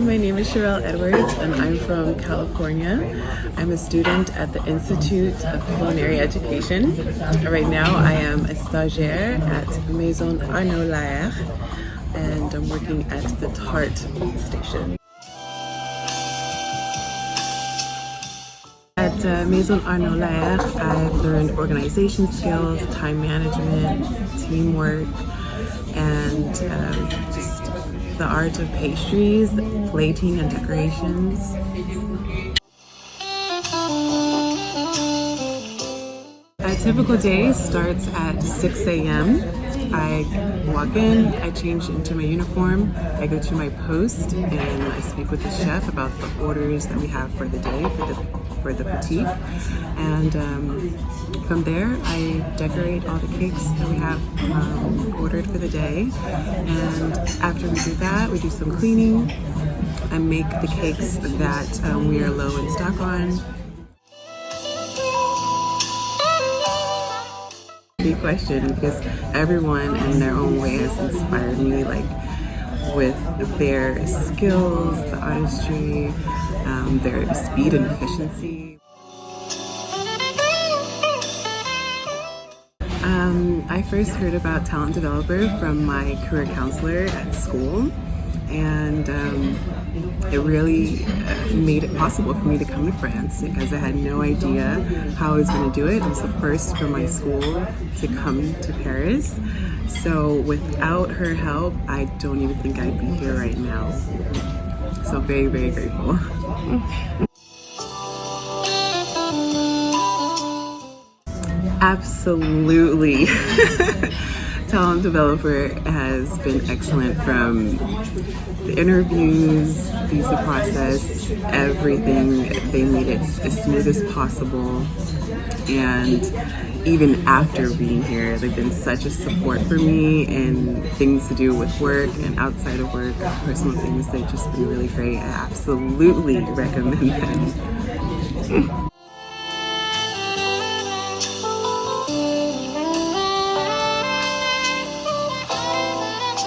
my name is Sherelle Edwards and I'm from California. I'm a student at the Institute of Culinary Education. Right now I am a stagiaire at Maison Arnaud Larher and I'm working at the tart station. At Maison Arnaud Larher, I've learned organization skills, time management, teamwork, and just the art of pastries, plating, and decorations. A typical day starts at 6 a.m. I walk in, I change into my uniform, I go to my post, and I speak with the chef about the orders that we have for the day, for the boutique. And from there, I decorate all the cakes that we have ordered for the day. And after we do that, we do some cleaning and make the cakes that we are low in stock on. Big question, because everyone in their own way has inspired me, like with their skills, the artistry, their speed and efficiency. I first heard about Talent Developer from my career counselor at school, and it really made it possible for me to come to France because I had no idea how I was going to do it. It was the first from my school to come to Paris. So without her help, I don't even think I'd be here right now. So very, very grateful. Absolutely. Talent Developer has been excellent from the interviews, visa process, everything. They made it as smooth as possible. And even after being here, they've been such a support for me and things to do with work and outside of work, personal things. They've just been really great. I absolutely recommend them.